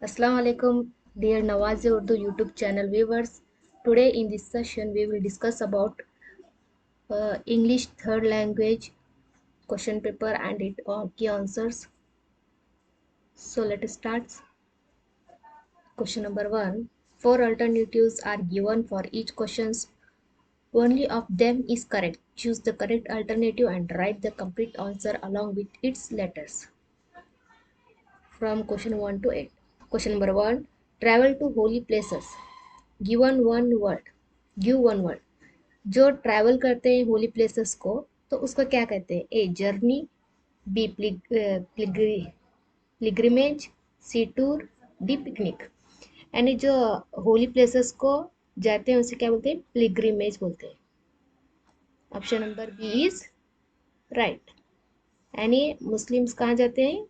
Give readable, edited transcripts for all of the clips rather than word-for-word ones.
Assalamu alaikum, dear Nawaz-E-Urdu YouTube channel viewers. Today in this session we will discuss about English third language question paper and its key answers. So let us start. Question number 1. Four alternatives are given for each questions. Only of them is correct. Choose the correct alternative and write the complete answer along with its letters. From question 1 to 8. Question number 1. Travel to holy places. Given one word. Give one word. जो travel करते हैं Holi places को तो उसको क्या कहते हैं? A journey, B pilgrimage, C tour, D picnic. यानी जो होली प्लेसेस को जाते हैं उसे क्या बोलते हैं? पिलग्रिमेज बोलते हैं। Option number B is right. यानी मुस्लिम्स कहाँ जाते हैं?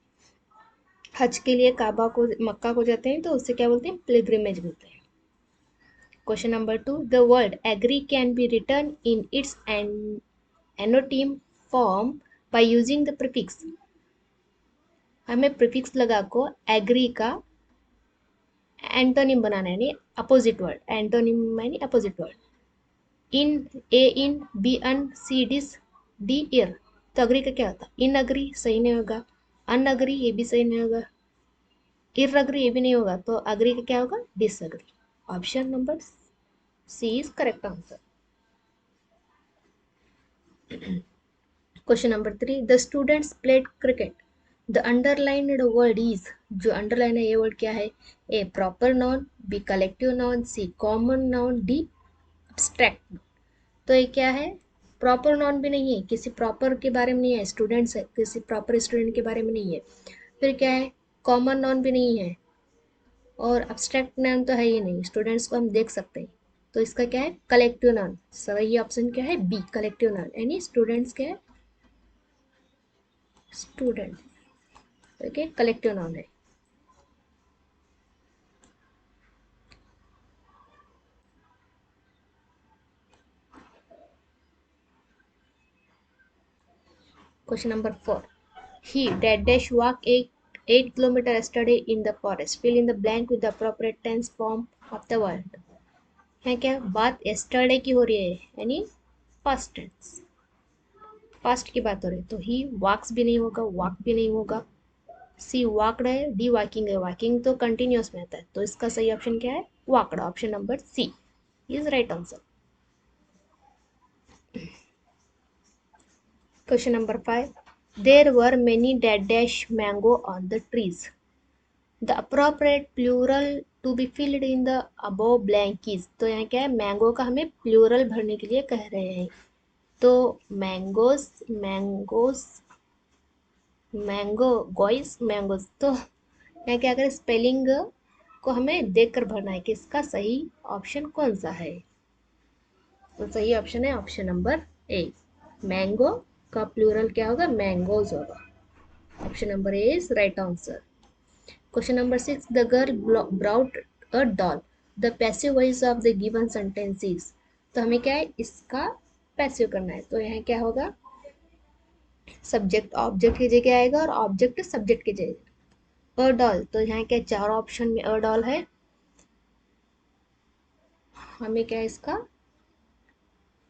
हज के लिए काबा को, मक्का को जाते हैं तो उसे क्या बोलते हैं? पिलग्रिमेज बोलते हैं। Question number 2. The word agree can be written in its annonym form by using the prefix. हमें प्रीफिक्स लगा को एग्री का एंटोनिम बनाना है, यानी अपोजिट वर्ड। एंटोनिम यानी अपोजिट वर्ड। इन, ए इन, बी अन, सी डिस, डी ईयर। तो अग्री का क्या होता है? इन अग्री सही नहीं होगा, अन अग्री ये भी सही नहीं होगा, इर अग्री ये भी नहीं होगा, तो अग्री का क्या होगा? Disagree. Option number C is correct answer. Question number 3. The students played cricket. The underlined word is, जो underline है ये word क्या है? A proper noun, B collective noun, C common noun, D abstract। तो ये क्या है? प्रॉपर नॉन भी नहीं है, किसी प्रॉपर के बारे में नहीं है, स्टूडेंट्स है, किसी प्रॉपर स्टूडेंट के बारे में नहीं है। फिर क्या है? कॉमन नॉन भी नहीं है और अब्स्ट्रैक्ट नाउन तो है ही नहीं, स्टूडेंट्स को हम देख सकते हैं। तो इसका क्या है? Collective noun. सही ऑप्शन क्या है? बी कलेक्टिव नाउन, यानी स्टूडेंट्स क्या है? स्टूडेंट। ओके, कलेक्टिव नाउन है। Question number 4. He dash walk 8 kilometer yesterday in the forest. Fill in the blank with the appropriate tense form of the word. है क्या? बात yesterday की हो रही है, यानी past tense, past की बात हो रही है। तो he walks भी नहीं होगा, walk भी नहीं होगा। सी walked है, डी walking है, walking तो कंटिन्यूस में आता है, तो इसका सही ऑप्शन क्या है? walked। Option number C is right answer. Question number 5. There were many dash mango on the trees. The appropriate plural to be filled in the above blank is, तो यहाँ क्या है? मैंगो का हमें प्लूरल भरने के लिए कह रहे हैं। तो mangoes, mangoes, mango, guys, mangoes. तो यहाँ क्या करें? स्पेलिंग को हमें देखकर भरना है कि इसका सही ऑप्शन कौन सा है। तो सही ऑप्शन है ऑप्शन नंबर ए। मैंगो का प्लूरल क्या होगा? मैंगोज होगा। Option number A is right answer. Question number 6. The girl brought a doll. The passive voice of the given sentence is. तो हमें क्या है? इसका पैसिव करना है। तो यहाँ क्या होगा? सब्जेक्ट ऑब्जेक्ट की जगह आएगा और ऑब्जेक्ट सब्जेक्ट की जगह। अ डॉल, तो यहाँ क्या? चार ऑप्शन में अ डॉल है, हमें क्या है? इसका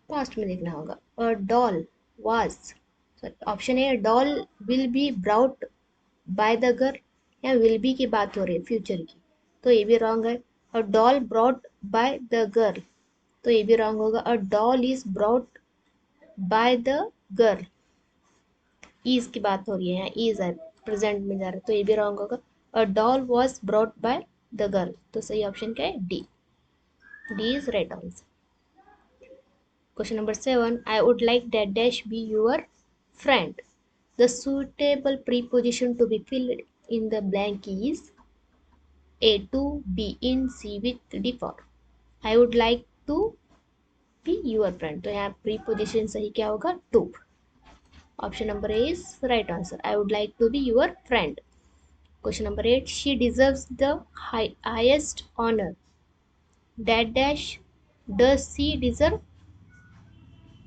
पास्ट में लिखना होगा। A doll was, option A doll will be brought by the girl. यहाँ विल बी की बात हो रही है, फ्यूचर की, तो ये भी रॉन्ग है। A doll brought by the girl, तो ये भी रॉन्ग होगा। A doll is brought by the girl, is की बात हो रही है, यहाँ इज है, प्रेजेंट में जा रहा है, तो ये भी रॉन्ग होगा। A doll was brought by the girl, तो सही ऑप्शन क्या है? D. D is right answer. Question number 7. I would like dash be your friend. The suitable preposition to be filled in the blank is A to, B in, C with, D for. I would like to be your friend. तो यहाँ preposition सही क्या होगा? To. Option number A is right answer. I would like to be your friend. Question number 8. She deserves the highest honor. Dash does she deserve?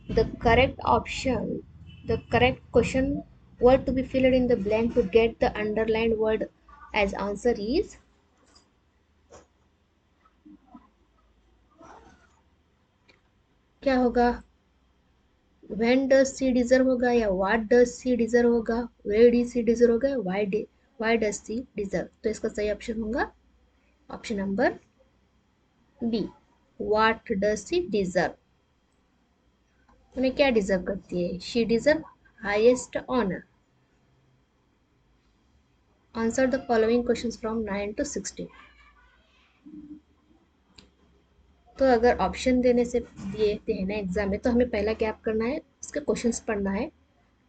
The correct option, the correct question word to be filled in the blank to get the underlined word as answer is क्या होगा? When does she deserve होगा या what does she deserve होगा, where does she deserve होगा, why does she deserve? तो इसका सही option होगा option number B, what does she deserve. उन्हें क्या डिजर्व करती है? She deserve highest honour. Answer the following questions from 9 to 16। तो अगर ऑप्शन देने से दिए हैं ना एग्जाम में, तो हमें पहला क्या करना है, उसके क्वेश्चंस पढ़ना है,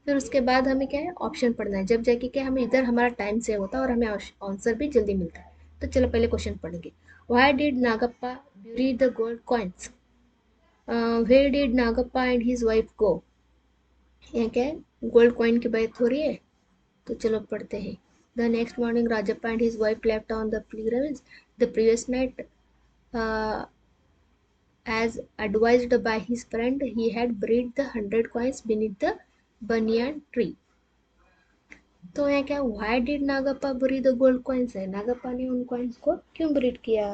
फिर उसके बाद हमें क्या है ऑप्शन पढ़ना है, जब जाके क्या हमें इधर हमारा टाइम सेव होता है और हमें आंसर भी जल्दी मिलता है। तो चलो पहले क्वेश्चन पढ़ेंगे। Why did Nagappa bury the gold coins? Where did Nagappa and his wife go? यहाँ क्या है, गोल्ड कॉइन की बात हो रही है, तो चलो पढ़ते हैं। The next morning Rajappa and his wife left on the pilgrimage the previous night, as advised by his friend, he had buried the 100 coins beneath the banyan tree. तो यहाँ क्या, why did Nagappa bury the gold coins है, नागप्पा ने उन coins को क्यों buried किया?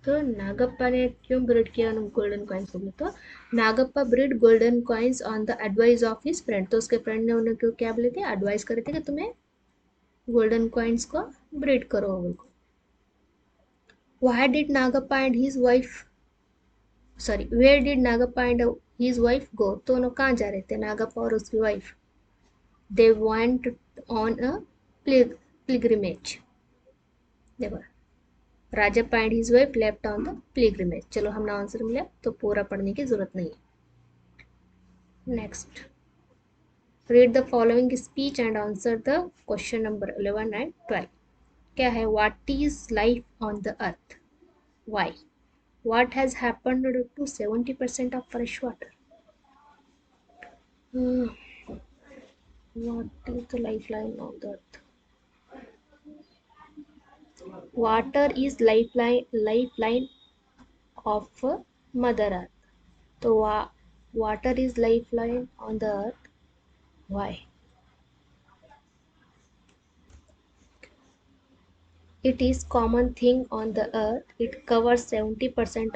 तो नागप्पा ने क्यों buried किया उन गोल्डन कॉइन्स को? तो Nagappa buried golden coins on the advice of his friend। तो उसके फ्रेंड ने उन्हें क्यों क्या बोले थे, एडवाइस करे थे कि तुम्हें गोल्डन कॉइन्स को ब्रीड करो उनको। Why did Nagappa and his wife, sorry, where did Nagappa and his wife go? तो दोनों कहाँ जा रहे थे, नागप्पा और उसकी wife? They went on a pilgrimage। देखो, Rajappa and his wife left on the pilgrimage। चलो हमने आंसर मिला, तो पूरा पढ़ने की जरूरत नहीं है। Next, read the following speech and answer the question number 11 and 12। क्या है? What is life on the earth? Why? What has happened to 70% of fresh water? What is the lifeline of the earth? Water is lifeline of Mother Earth. So water is lifeline on the earth. Why? It is common thing on the earth. It covers 70%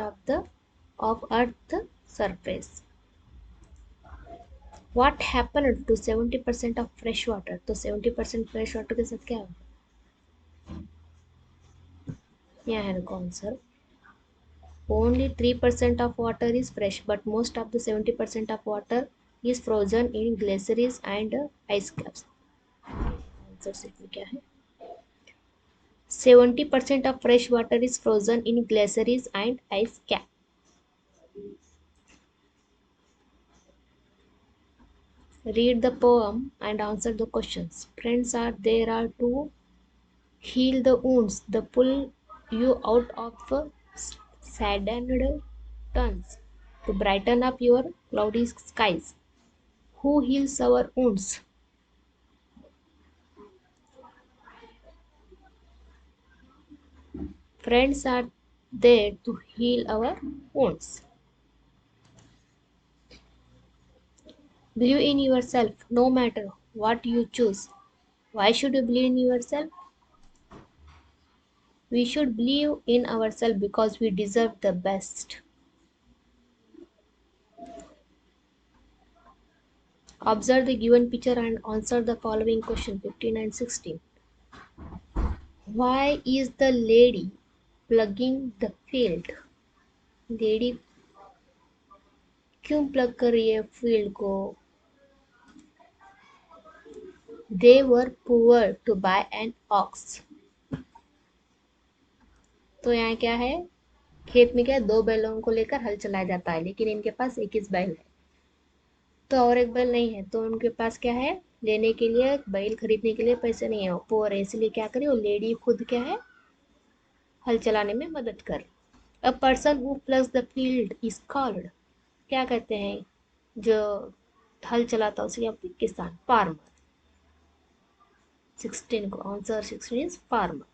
of earth surface. What happened to 70% of fresh water? तो 70% fresh water के साथ क्या होगा? यहाँ है देखो answer. Only 3% of water is fresh, but most of the 70% of water is frozen in glaciers and ice caps. Answer सिर्फ क्या है? 70% of fresh water is frozen in glaciers and ice cap. Read the poem and answer the questions. Friends are there are to heal the wounds, the pull you out of saddened turns, to brighten up your cloudy skies. Who heals our wounds? Friends are there to heal our wounds. Believe in yourself no matter what you choose. Why should you believe in yourself? We should believe in ourselves because we deserve the best. Observe the given picture and answer the following question 15 and 16. Why is the lady plugging the field? Lady क्यों plug कर रही है field को? They were poor to buy an ox. तो यहाँ क्या है, खेत में क्या है, दो बैलों को लेकर हल चलाया जाता है, लेकिन इनके पास एक ही बैल है, तो और एक बैल नहीं है, तो उनके पास क्या है, लेने के लिए बैल खरीदने के लिए पैसे नहीं है, वो पुअर है, इसलिए क्या करे, वो लेडी खुद क्या है, हल चलाने में मदद कर। A person who plugs the field is called, क्या कहते हैं, जो हल चलाता है उसे अपनी किसान, फार्मर। 16 को answer 16 is farmer.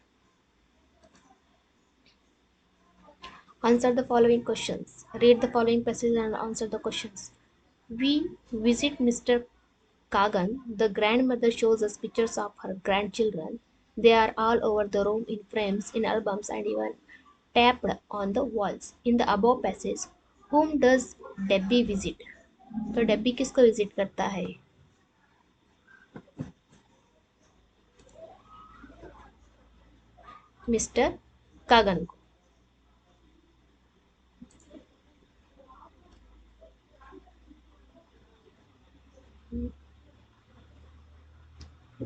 Answer the following questions. Read the following passage and answer the questions. We visit Mr. Kagan. The grandmother shows us pictures of her grandchildren. They are all over the room in frames, in albums, and even tapped on the walls. In the above passage, whom does Debbie visit? तो डेब्बी किसको visit करता है? Mister Kagan को.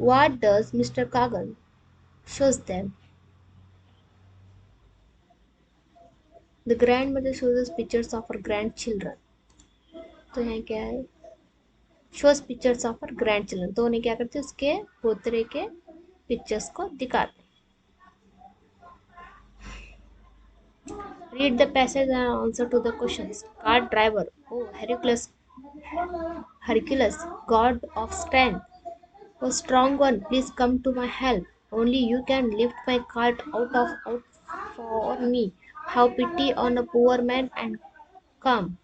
What does Mr. Kagan shows them? The grandmother shows us pictures of her grandchildren. तो यहाँ क्या है? Shows pictures of her grandchildren. तो उन्हें क्या करते हैं? उसके पोतरे के पिक्चर्स को दिखाते. Read the passage and answer to the questions. Cart driver. Oh, Hercules, god of strength. Oh, strong one, please come to my help. Only you can lift my cart out for me. Have pity on a poor man and come.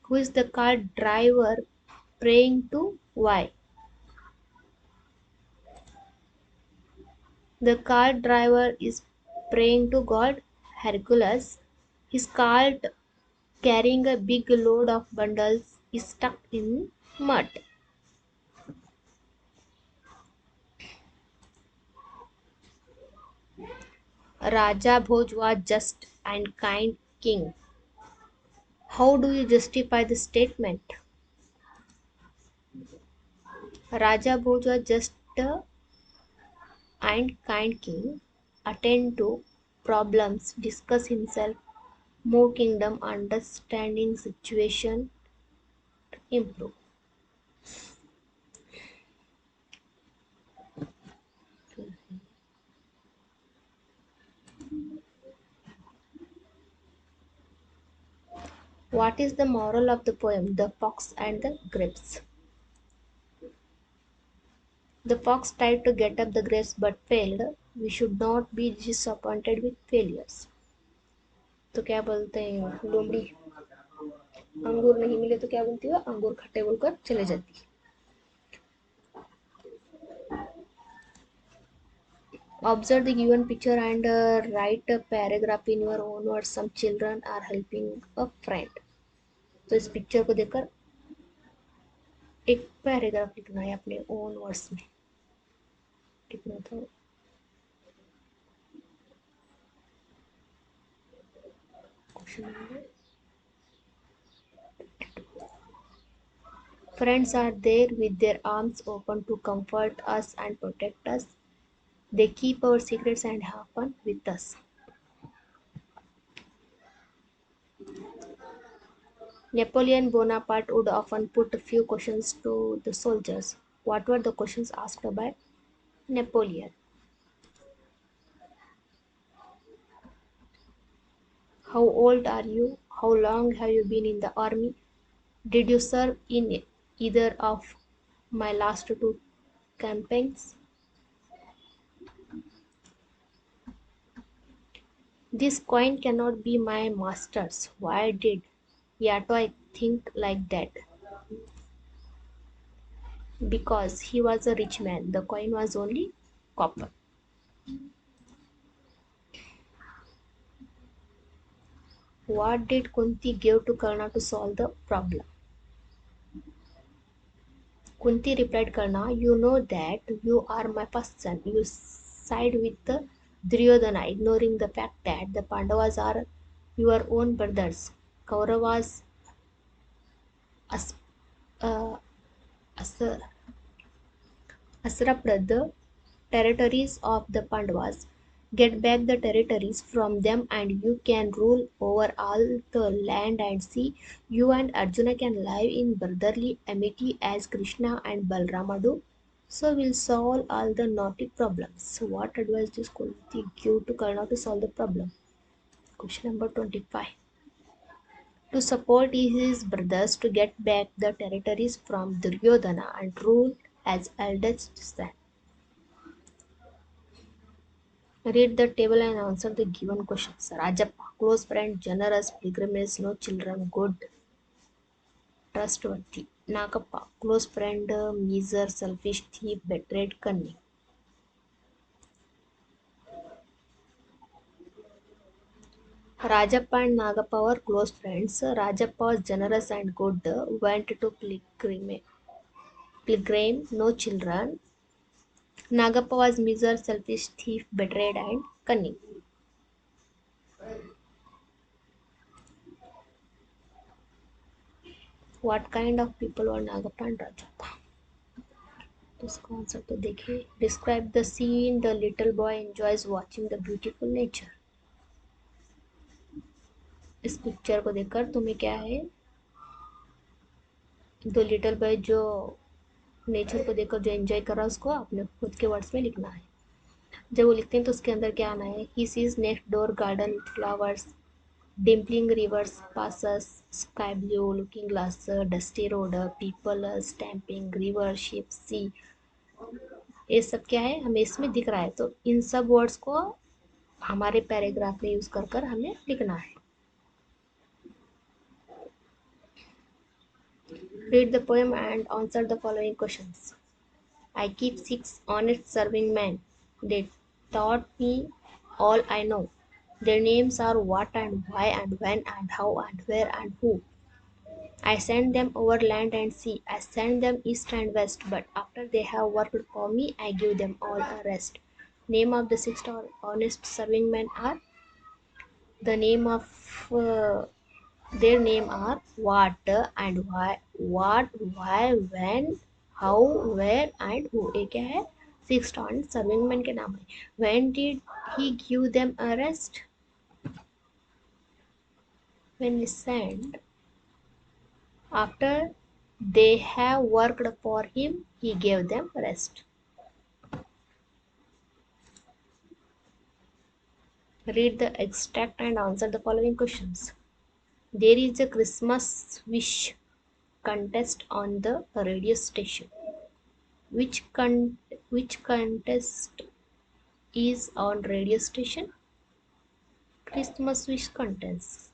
Who is the cart driver praying to? Why? The cart driver is praying to God Hercules. His cart, carrying a big load of bundles, is stuck in mud. Raja Bhoj was just and kind king. How do you justify the statement? Raja Bhoj was just and kind king, attend to problems, discuss himself, move kingdom, understanding situation, improve. What is the moral of the poem? The Fox and the Grapes. The fox tried to get up the grapes but failed. We should not be disappointed with failures. तो क्या बोलते हैं लोमड़ी? अंगूर नहीं मिले तो क्या बोलती है? अंगूर खट्टे बोलकर चले जाती है. Observe the given picture and write a paragraph in your own words. Some children are helping a friend. तो इस पिक्चर को देखकर एक पैराग्राफ लिखना है अपने ओन वर्ड्स में. कितना था? Friends are there with their arms open to comfort us and protect us. They keep our secrets and have fun with us. Napoleon Bonaparte would often put a few questions to the soldiers. What were the questions asked by Napoleon? How old are you? How long have you been in the army? Did you serve in either of my last two campaigns? This coin cannot be my master's. Why did Yato think like that? Because he was a rich man. The coin was only copper. What did Kunti give to Karna to solve the problem? Kunti replied, Karna, you know that you are my first son. You side with the Duryodhana, ignoring the fact that the Pandavas are your own brothers. Kauravas as, uh, as, usurped the territories of the Pandavas. Get back the territories from them and you can rule over all the land and sea. You and Arjuna can live in brotherly amity as Krishna and Balrama do. So we'll solve all the naughty problems. So what advice does Kunti give to Karna to solve the problem? Question number 25. To support his brothers to get back the territories from Duryodhana and rule as eldest son. Read the table and answer the given questions. Rajappa, close friend, generous, pilgrimage, no children, good, trustworthy. Nakappa, close friend, miser, selfish, thief, betrayed, cunning. Rajappa and Nagappa were close friends. Rajappa was generous and good, went to pilgrim, no children. Nagappa was miser, selfish, thief, betrayed, and cunning. What kind of people were Nagappa and Rajappa? इसका answer तो देखिए. Describe the scene the little boy enjoys watching the beautiful nature. इस picture को देखकर तुम्हें क्या है, दो लिटिल बॉय जो नेचर को देखकर जो एंजॉय कर रहा है उसको अपने खुद के वर्ड्स में लिखना है. जब वो लिखते हैं तो उसके अंदर क्या आना है. He sees next door garden with flowers, dimpling rivers passes, sky blue looking glass, dusty road, people stamping, river ship sea. ये सब क्या है हमें इसमें दिख रहा है, तो इन सब वर्ड्स को हमारे पैराग्राफ में यूज कर कर हमें लिखना है. Read the poem and answer the following questions. I keep 6 honest serving men. They taught me all I know. Their names are what and why and when and how and where and who. I send them over land and sea. I send them east and west. But after they have worked for me, I give them all a rest. Name of the 6 honest serving men are the name of their name are what and why when how where and who. ये क्या है, 6 serving men के नाम है. When did he give them a rest? When he sent. After they have worked for him, he gave them rest. Read the extract and answer the following questions. There is a Christmas wish contest on the radio station. Which contest is on radio station? Christmas wish contest.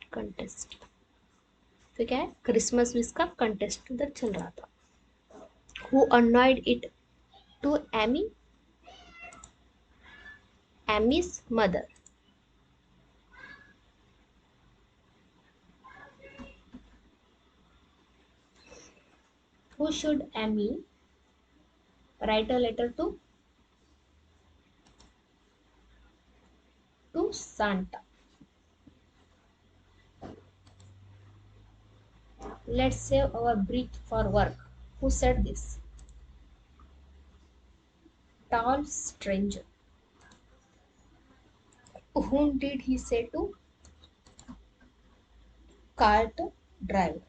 तो क्या है, Christmas wish का contest उधर चल रहा था. Who annoyed it to Amy? Amy's mother. Who should Amy write a letter to Santa? Let's save our breath for work. Who said this? Tall stranger. Whom did he say to? Cart driver.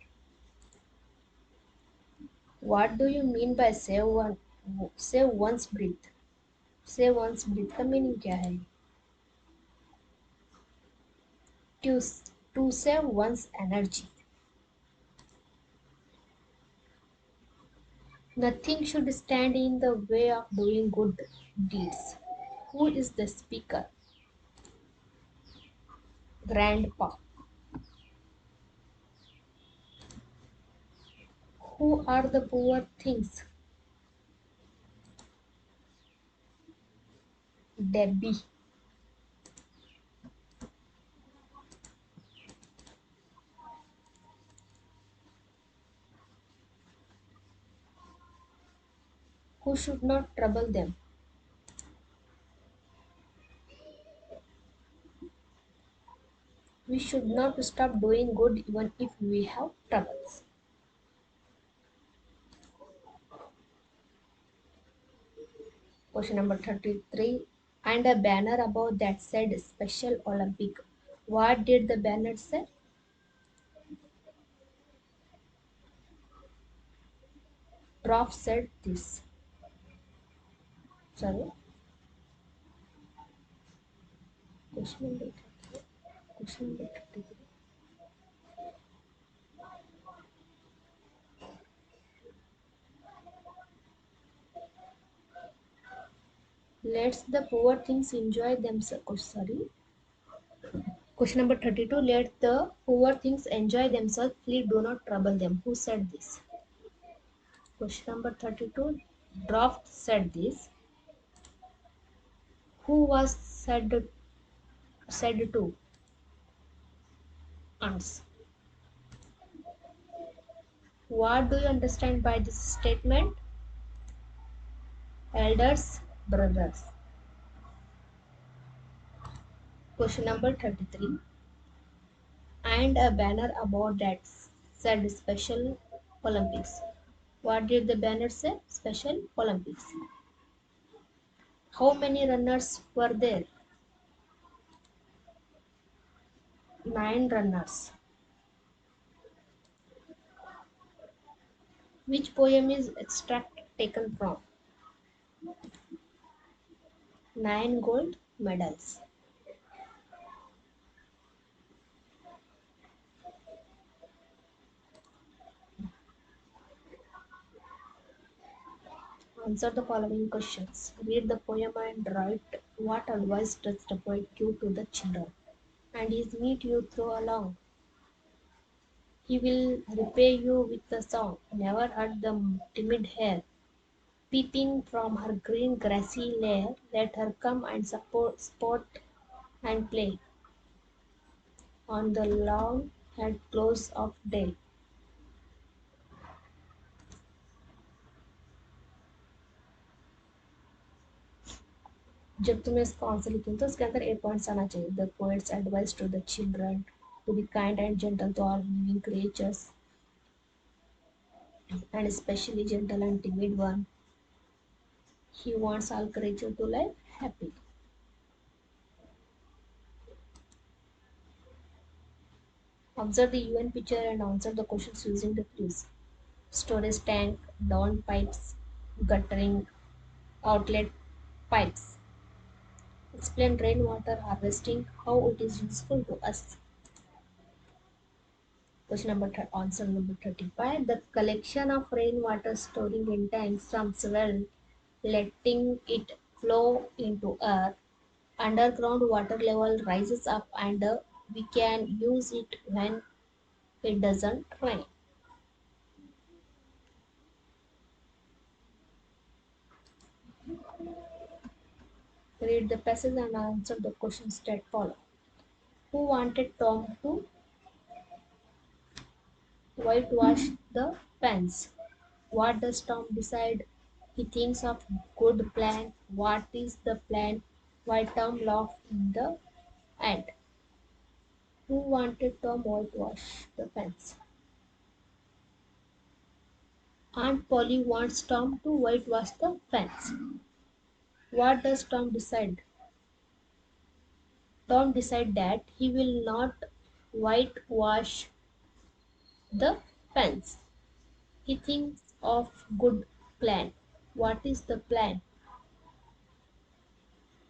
What do you mean by save one's breath? Save one's breath का meaning क्या है? To, to save one's energy. Nothing should stand in the way of doing good deeds. Who is the speaker? Grandpa. Who are the poor things? Debbie. Who should not trouble them? We should not stop doing good even if we have troubles. Question number 33. And a banner above that said Special Olympic. What did the banner say? Prof said this. Sorry. Question number 33. Question number 33. Let the poor things enjoy themselves. Oh, sorry. Question number 32. Let the poor things enjoy themselves. Please do not trouble them. Who said this? Question number 32. Draft said this. Who was said to? aunts. What do you understand by this statement? Elders, brothers. Question number 33. And a banner about that said Special Olympics. What did the banner say? Special Olympics. How many runners were there? 9 runners. Which poem is extract taken from? 9 gold medals. Answer the following questions. Read the poem and write what advice does the poet give to the children. And his meet you through along. He will repay you with a song. Never hurt the timid hare. Peeping from her green grassy lair, let her come and sport and play on the lawn at close of day. जब तुम इसका answer लिखो तो उसके अंदर 8 points आना चाहिए. The poet's advice to the children to be kind and gentle to all living creatures and especially gentle and timid one. He wants all creatures to live happy. Observe the UN picture and answer the questions using the clues. Storage tank, down pipes, guttering, outlet pipes. Explain rainwater harvesting, how it is useful to us. Answer number 35. The collection of rainwater storing in tanks from well, letting it flow into earth. Underground water level rises up and we can use it when it doesn't rain. Read the passage and answer the questions that follow. Who wanted Tom to whitewash the fence? What does Tom decide? He thinks of good plan. What is the plan? Why Tom laughed in the end? Who wanted Tom whitewash the fence? Aunt Polly wants Tom to whitewash the fence. What does Tom decide? Tom decides that he will not whitewash the fence. He thinks of good plan. What is the plan?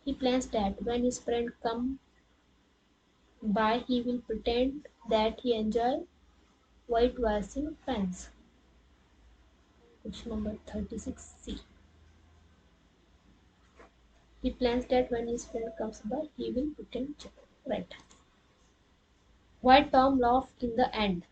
He plans that when his friend come by, he will pretend that he enjoy whitewashing fence. Question number 36C. He plans that when his friend comes by, he will pretend to. Right. Why Tom laughed in the end?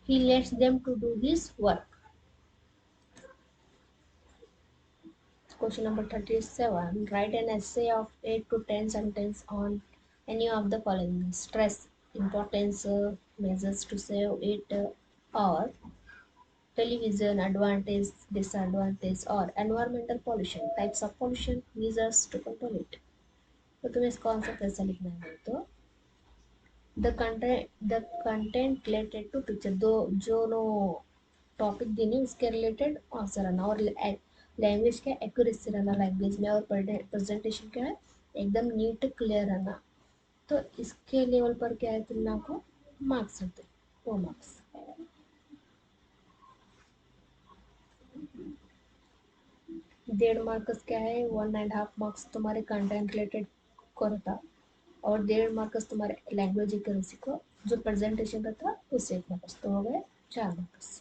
He lets them to do his work. Question number 37. Write an essay of 8 to 10 sentences on any of the following. Stress, importance, measures to save it, or television, advantage, disadvantage, or environmental pollution, types of pollution, measures to control it. तो तुम्हें इसका answer कैसा लिखना है तो the content related to picture दो जो no topic देनी उसके रिलेटेड आंसर आना और लैंग्वेज क्या एक्यूरेसी रहना लैंग्वेज में और प्रेजेंटेशन क्या है एकदम नीट क्लियर रहना. तो इसके लेवल पर क्या है तुमने आपको मार्क्स होते 4 मार्क्स. 1.5 मार्क्स क्या है 1.5 मार्क्स तुम्हारे कंटेंट रिलेटेड को रहता और 1.5 मार्क्स तुम्हारे लैंग्वेज एक्यूरेसी को जो प्रेजेंटेशन का था उससे 1 मार्क्स तो हो गए 4 marks.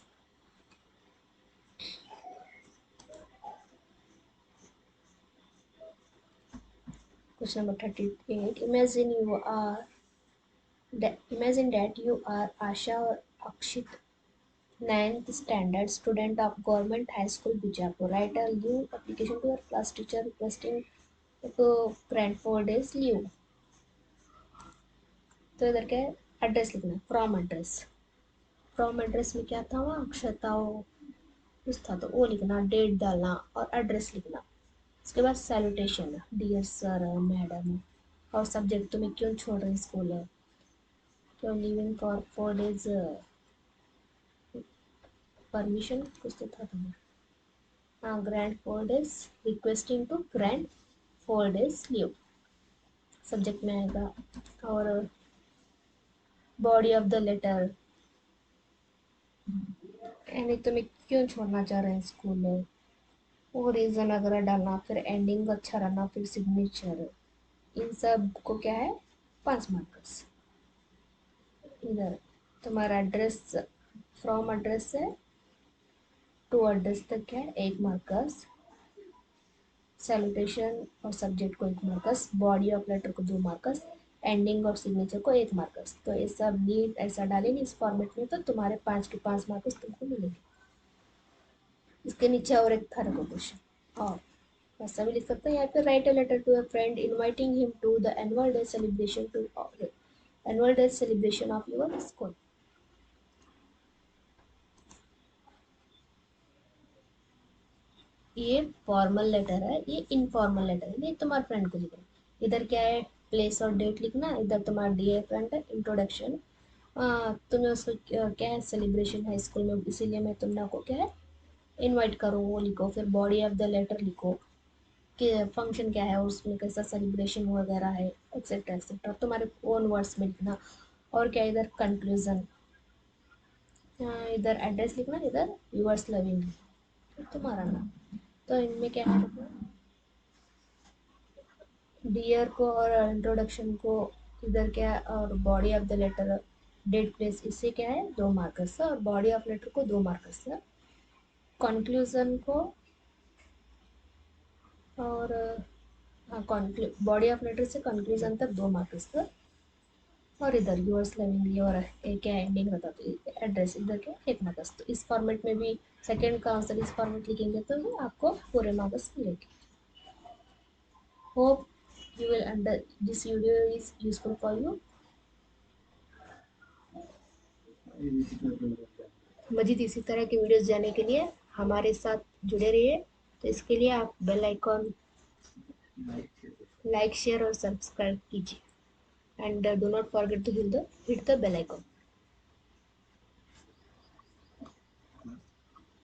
Question number 38. Imagine that you are Asha or Akshit, ninth standard student of Government High School Bijapur. Write a leave application to your class teacher requesting to grant 4 days leave. तो इधर क्या है, address लिखना, from address. From address में क्या था, वहाँ अक्षता कुछ था तो वो लिखना, डेट डालना और एड्रेस लिखना। उसके बाद सैल्यूटेशन, डियर सर मैडम, और सब्जेक्ट तुम्हें क्यों छोड़ रहे स्कूल, क्यों लिविंग फॉर 4 days परमिशन, कुछ तो था तुम्हें, हाँ grant 4 days, requesting to grant 4 days leave subject में आएगा। और बॉडी ऑफ द लेटर, यानी तुम्हें क्यों छोड़ना चाह रहे हैं स्कूल में, वो रीज़न वगैरह डालना, फिर एंडिंग अच्छा रहना, फिर सिग्नेचर, इन सब को क्या है 5 मार्क्स। इधर तुम्हारा एड्रेस, फ्रॉम एड्रेस से टू एड्रेस तक क्या है 1 मार्क्स, सैल्यूटेशन और सब्जेक्ट को 1 मार्क्स, बॉडी ऑफ लेटर को 2 मार्क्स, एंडिंग और सिग्नेचर को 1 मार्क्स। तो ये सब नीट ऐसा डालेंगे इस फॉर्मेट में तो तुम्हारे 5 के 5 मार्क्स तुमको मिलेंगे। इसके नीचे और एक था देखो क्वेश्चन, और ऐसा भी लिख सकते हैं यहाँ पे, write a letter to a friend inviting him to the annual day celebration of your school. ये फॉर्मल लेटर है, ये इनफॉर्मल लेटर है, ये तुम्हारे फ्रेंड को लिखना। इधर क्या है, प्लेस और डेट लिखना, इधर तुम्हारा डियर फ्रेंड है, इंट्रोडक्शन, तुम्हें उसको क्या है सेलिब्रेशन है स्कूल में, इसीलिए मैं तुमने को क्या है इनवाइट करूँ वो लिखो, फिर बॉडी ऑफ द लेटर लिखो कि फंक्शन क्या है उसमें, कैसा सेलिब्रेशन वगैरह है, एक्सेट्रा एक्सेट्रा तुम्हारे ओन वर्ड्स में लिखना। और क्या इधर कंक्लूजन, इधर एड्रेस लिखना, इधर यूअर्स लविंग तुम्हारा नाम। तो इनमें क्या है, डियर को और इंट्रोडक्शन को इधर क्या, और body of the letter, date place, इससे क्या है 2 मार्क्स, और बॉडी ऑफ लेटर को 2 मार्क्स, कंक्लूजन को और बॉडी ऑफ लेटर से कंक्लूजन तक 2 मार्क्स, और इधर यूअर्स लविंग और क्या एंडिंग रहता तो एड्रेस इधर क्या 1 मार्क्स। तो इस फॉर्मेट में भी सेकेंड का आंसर इस फॉर्मेट लिखेंगे तो आपको पूरे मार्क्स मिलेंगे। Hope you will under this video is useful for you। मजीद इसी तरह के वीडियोस जानने के लिए हमारे साथ जुड़े रहिए। तो इसके लिए आप बेल आइकॉन लाइक शेयर और सब्सक्राइब कीजिए, and do not forget to hit the bell icon.